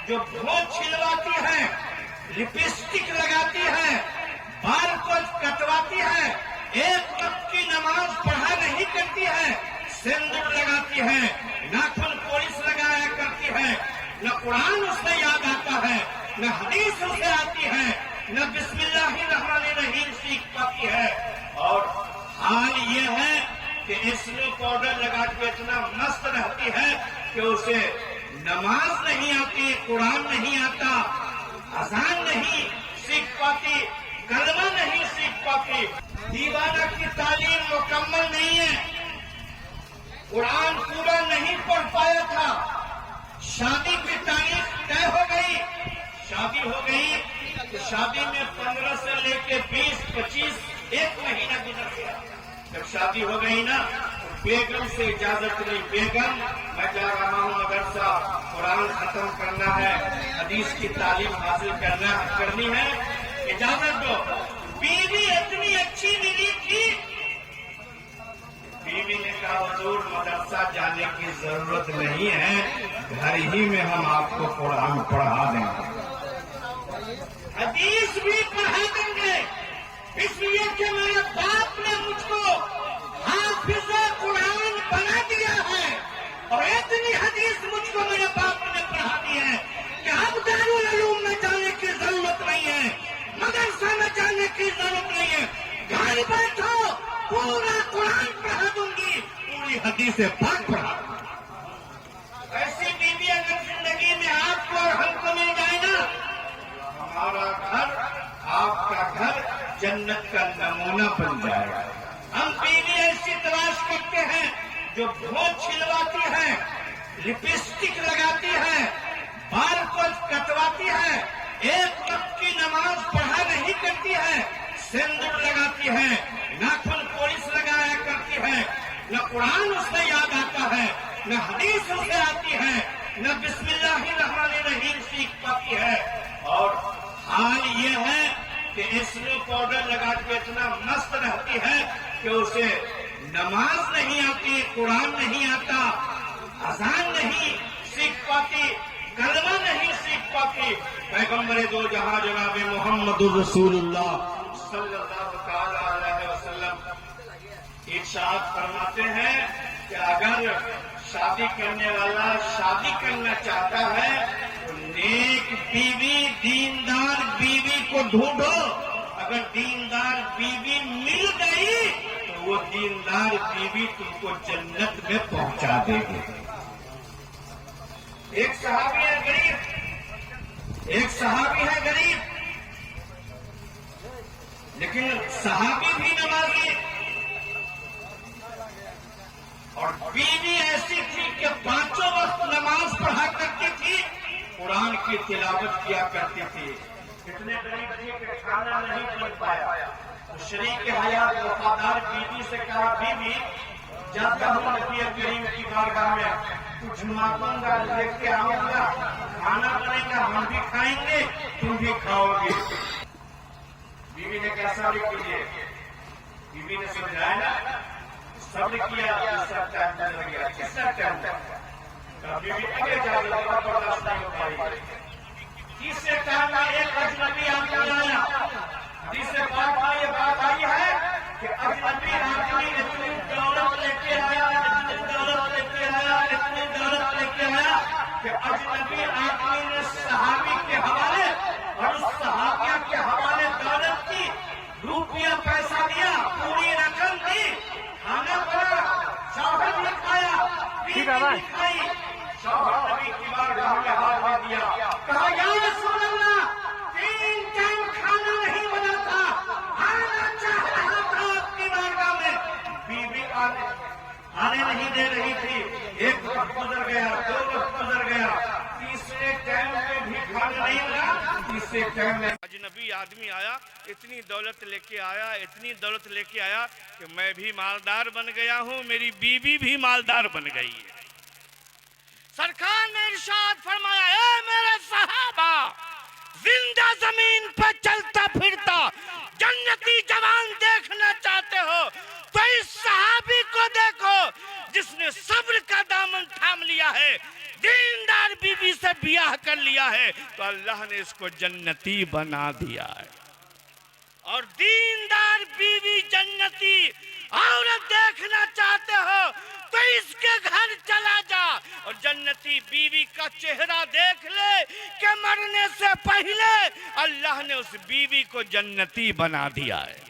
जो भोंस छिलवाती है, लिपस्टिक लगाती है, बाल को कटवाती है, एक वक्त की नमाज पढ़ा नहीं करती है, सिंदूर लगाती है, नाखून पॉलिश लगाया करती है, न कुरान उसे याद आता है, न हदीस उसे आती है, न बिस्मिल्लाहिर्रहमानिर्रहीम सीख पाती है। और हाल ये है कि स्नो पाउडर लगा के इतना मस्त रहती है कि उसे नमाज नहीं आती, कुरान नहीं आता, अजान नहीं सीख पाती, कलमा नहीं सीख पाती, दीवाना की तालीम मुकम्मल नहीं है, कुरान पूरा नहीं पढ़ पाया था, शादी की तारीख तय हो गई, शादी हो गई तो शादी में 15 से लेके 20, 25 एक महीना गुजर गया। जब शादी हो गई ना तो बेगम से इजाजत ली, बेगम मैं जा रहा हूँ मदरसा, कुरान खत्म करना है, हदीस की तालीम हासिल करनी है, इजाजत दो। बीवी इतनी अच्छी मिली थी, बीवी ने कहा हुजूर मदरसा जाने की जरूरत नहीं है, घर ही में हम आपको कुरान पढ़ा देंगे, हदीस भी पढ़ा देंगे, इसलिए कि मेरे बाप ने मुझको हाफिज कुरान बना दिया है और इतनी हदीस मुझको मेरे बाप ने पढ़ा दी है कि अब दारुल उलूम में जाने की जरूरत नहीं है, मदरसा में जाने की जरूरत नहीं है, घर बैठो पूरा कुरान पढ़ा दूंगी, पूरी हदीस पाक पढ़ा दूंगी। ऐसी बीवी अगर जिंदगी में आपको और हमको मिल जाए ना, हमारा घर आपका घर जन्नत का नमूना बन जाएगा। हम बीवी ऐसी तलाश करते हैं जो भोंस छिलवाती है, लिपस्टिक लगाती है, बाल को कटवाती है, एक वक्त की नमाज पढ़ा नहीं करती है, सिंदूर लगाती है, नाखून पॉलिश लगाया करती है, न कुरान उसे याद आता है, न हदीस उसे आती है, न बिस्मिल्लाहिर्रहमानिर्रहीम सीख पाती है। और हाल ये है कि स्नो पाउडर लगा के इतना मस्त रहती है कि उसे नमाज नहीं आती, कुरान नहीं आता, अजान नहीं सीख पाती, कलमा नहीं सीख पाती। पैगम्बर दो जहां जनाब मोहम्मदुर रसूलुल्लाह सल्लल्लाहु अलैहि वसल्लम इरशाद फरमाते हैं कि अगर शादी करने वाला शादी करना चाहता है तो नेक बीवी, दीनदार बीवी को ढूंढो, अगर दीनदार बीवी मिल गई तो वो दीनदार बीवी तुमको जन्नत में पहुंचा देगी। एक सहाबी है गरीब, एक सहाबी है गरीब, लेकिन सहाबी भी नमाजी और बीवी ऐसी थी कि 5 वक्त नमाज पढ़ा करती थी, कुरान की तिलावत किया करती थी। इतने गरीब थे कि खाना नहीं बन पाया तो शरीक हयात वफादार बीवी से कहा, बीवी जाता हूँ नबी करीम की बारगाह में, कुछ मांगूंगा लेके आऊंगा, खाना बनेगा, हम भी खाएंगे, तुम भी खाओगे। बीवी ने कहा सब्र कीजिए, बीवी ने समझाया ना, सब्र किया, सब टाइम लग गया, कितना टाइम बीवी आगे जाकर बर्दाश्त नहीं हो पाई। तीसरे टाइम में एक अजनबी आदमी आया, तीसरे बात में ये बात आई है कि अजनबी आदमी इतनी दौलत लेके आया, इतनी दौलत लेके आया, इतनी दौलत लेके आया कि अजनबी आदमी ने सहाबी के हवाले और उस सहाबिया के हवाले दौलत की, रुपया पैसा दिया, पूरी रकम दी, खाना बना, शौहर ने खाया, बीवी खाई, शौहर नबी की बारगाह में हाथ में दिया, कहा या रसूल अल्लाह, 3 टाइम खाना नहीं बना था, आना चाह रहा था आपकी बारगाह में, बीवी आने नहीं दे रही थी। एक वक्त गुजर गया, 2 वक्त गुजर गया, तीसरे टाइम में भी खाना नहीं बना, तीसरे टाइम में अजनबी आदमी आया, इतनी दौलत लेके आया, इतनी दौलत लेके आया कि मैं भी मालदार बन गया हूँ, मेरी बीवी भी मालदार बन गई है। सरकार ने इरशाद फरमाया, ए मेरे सहाबा, जिंदा जमीन पर चलता फिरता जन्नती जवान देखना चाहते हो तो इस सहाबी को देखो जिसने सब्र का दामन थाम लिया है, दीनदार बीवी से ब्याह कर लिया है तो अल्लाह ने इसको जन्नती बना दिया है। और दीनदार बीवी जन्नती औरत देखना चाहते हो तो इसके घर चला जा और जन्नती बीवी का चेहरा देख ले कि मरने से पहले अल्लाह ने उस बीवी को जन्नती बना दिया है।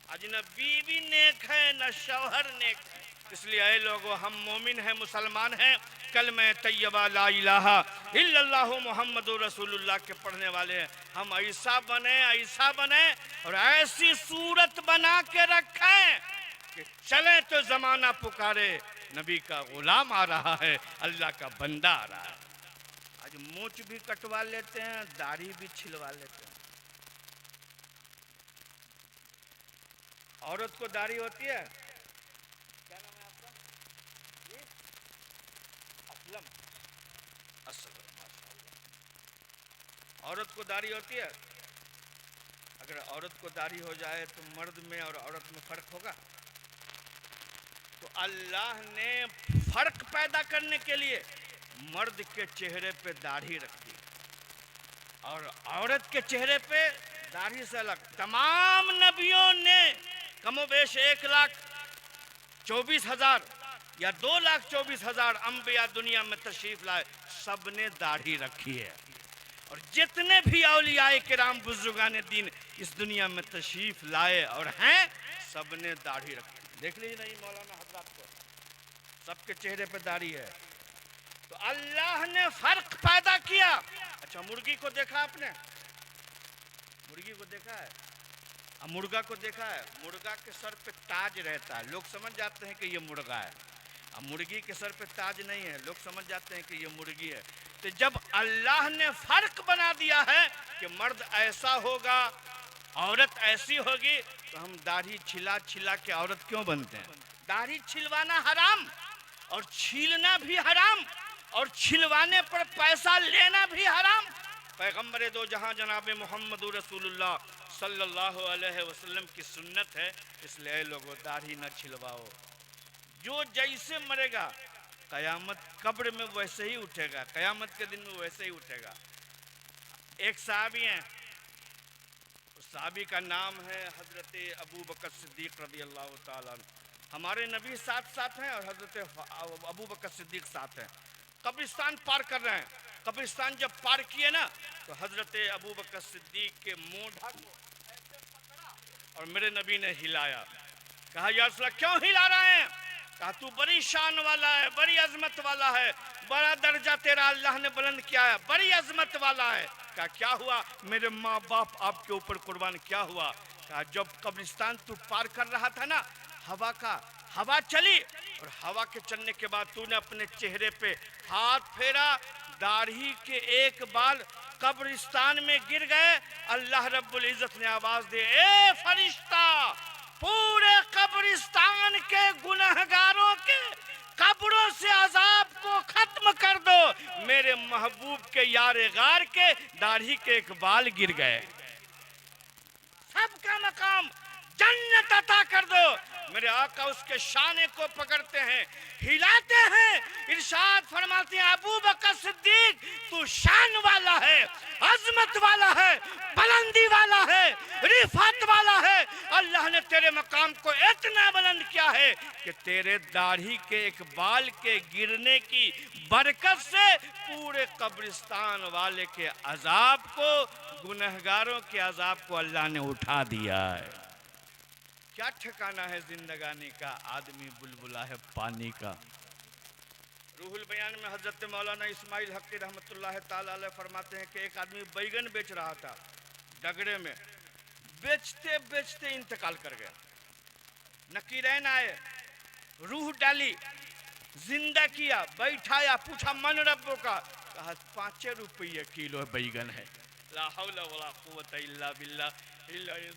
आज न बीवी नेक है न शौहर नेक है। इसलिए ऐ लोगों, हम मोमिन हैं, मुसलमान हैं, कलमा तैयबा ला इलाहा इल्लल्लाहु मुहम्मदुर रसूलुल्लाह के पढ़ने वाले हैं। हम ऐसा बने और ऐसी सूरत बना के रखें कि चले तो जमाना पुकारे, नबी का गुलाम आ रहा है, अल्लाह का बंदा आ रहा है। आज मूंछ भी कटवा लेते हैं, दाढ़ी भी छिलवा लेते हैं। औरत को दाढ़ी होती है, क्या नाम है आपका? असलम। असलम, माशाअल्लाह। औरत को दाढ़ी होती है। अगर औरत को दाढ़ी हो जाए तो मर्द में और औरत में फर्क होगा? तो अल्लाह ने फर्क पैदा करने के लिए मर्द के चेहरे पे दाढ़ी रख दी और औरत के चेहरे पे दाढ़ी से अलग। तमाम नबियों ने कमोबेश 1,24,000 या 2,24,000 अंबिया दुनिया में तशरीफ लाए, सबने दाढ़ी रखी है। और जितने भी औलियाए किराम बुजुर्गान दीन इस दुनिया में तशरीफ लाए और हैं, सबने दाढ़ी रखी। देख लीजिए नहीं मौलाना हजरत को, सबके चेहरे पे दाढ़ी है। तो अल्लाह ने फर्क पैदा किया। अच्छा, मुर्गी को देखा आपने? मुर्गी को देखा है? मुर्गा को देखा है? मुर्गा के सर पे ताज रहता है, लोग समझ जाते हैं कि ये मुर्गा है। अब मुर्गी के सर पे ताज नहीं है, लोग समझ जाते हैं कि ये मुर्गी है। तो जब अल्लाह ने फर्क बना दिया है कि मर्द ऐसा होगा, औरत ऐसी होगी, तो हम दाढ़ी छिला छिला के औरत क्यों बनते हैं? दाढ़ी छिलवाना हराम और छीलना भी हराम और छिलवाने पर पैसा लेना भी हराम। पैगंबर दो जहां जनाब मोहम्मद रसूलुल्लाह सल्लल्लाहु अलैहि वसल्लम की सुन्नत है, इसलिए लोगों दाढ़ी न छिलवाओ। जो जैसे मरेगा कयामत कब्र में वैसे ही उठेगा, कयामत के दिन में वैसे ही उठेगा। एक साहबी हैं, उस साहबी का नाम है हजरत अबू बकर सिद्दीक रज़ी अल्लाह ताला अन्हु। हमारे नबी साथ साथ हैं और हजरत अबू बकर सिद्दीक साथ हैं। कब्रिस्तान पार कर रहे हैं। कब्रिस्तान जब पार किए ना तो हजरत अबू बकर सिद्दीक के मूंढा को ऐसे पकड़ा और मेरे नबी ने हिलाया। कहा या रसूल अल्लाह क्यों हिला रहे हैं? कहा तू बड़ी शान वाला है, बड़ी अजमत वाला है, बड़ा दर्जा तेरा अल्लाह ने बुलंद किया है, बड़ी अजमत वाला है। कहा क्या हुआ? मेरे माँ बाप आपके ऊपर कुर्बान। क्या हुआ? कहा जब कब्रिस्तान तू पार कर रहा था ना, हवा चली और हवा के चलने के बाद तूने अपने चेहरे पे हाथ फेरा, दाढ़ी के एक बाल कब्रिस्तान में गिर गए। अल्लाह रब्बुल इज्जत ने आवाज दी, ए फरिश्ता, पूरे कब्रिस्तान के गुनहगारों के कब्रों से अजाब को खत्म कर दो। मेरे महबूब के यार गार के दाढ़ी के एक बाल गिर गए, सबका मकाम जन्नत अता कर दो। मेरे आका उसके शाने को पकड़ते हैं, हिलाते हैं, इरशाद फरमाते हैं अबू बकर सिद्दीक तू शान वाला है, अजमत वाला है, बुलंदी वाला है, रिफत वाला है। अल्लाह ने तेरे मकाम को इतना बुलंद किया है कि तेरे दाढ़ी के एक बाल के गिरने की बरकत से पूरे कब्रिस्तान वाले के अजाब को, गुनहगारों के अजाब को अल्लाह ने उठा दिया है। क्या ठिकाना है जिंदगानी का, आदमी बुलबुला है पानी का। रूहुल बयान में हजरत मौलाना इस्माइल हक्की रहमतुल्लाह ताला अलैह फरमाते हैं कि एक आदमी बैगन बेच रहा था डगरे में, बेचते बेचते इंतकाल कर गया। नकीरैन आए, रूह डाली, जिंदा किया, बैठाया, पूछा मन रब्बो का, कहा 5 रुपये किलो बैगन है। ला हौला वला कुव्वता इल्ला बिल्लाह।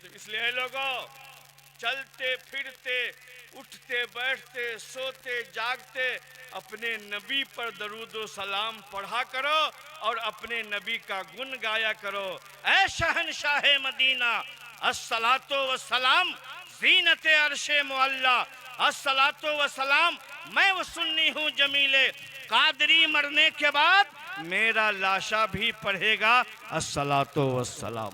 इसलिए लोगों चलते फिरते, उठते बैठते, सोते जागते अपने नबी पर दरूद व सलाम पढ़ा करो और अपने नबी का गुण गाया करो। ऐ शहनशाह मदीना अस्सलातो व सलाम ज़ीनत अर्शे मुअल्ला अस्सलातो वस्सलाम, मैं वो सुन्नी हूँ जमीले, कादरी मरने के बाद मेरा लाशा भी पढ़ेगा अस्सलातो वस्सलाम।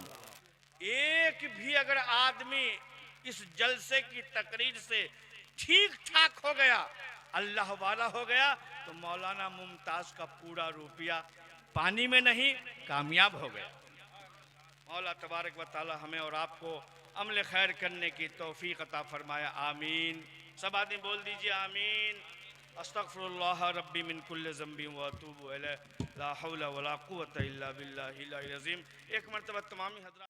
एक भी अगर आदमी इस जलसे की तकरीर से ठीक ठाक हो गया, अल्लाह वाला हो गया, तो मौलाना मुमताज का पूरा रुपया पानी में नहीं कामयाब हो गया। मौला तबारक व तआला हमें और आपको अमल खैर करने की तौफीक अता फरमाया, आमीन। सब आदमी बोल दीजिए आमीन। अस्तगफिरुल्लाह रब्बी मिन कुल्लि ज़ंबि व अतूबु इलैह, ला हौला वला कुव्वता इल्ला बिल्लाहिल अज़ीम। एक मरतबा तमामी हज़रात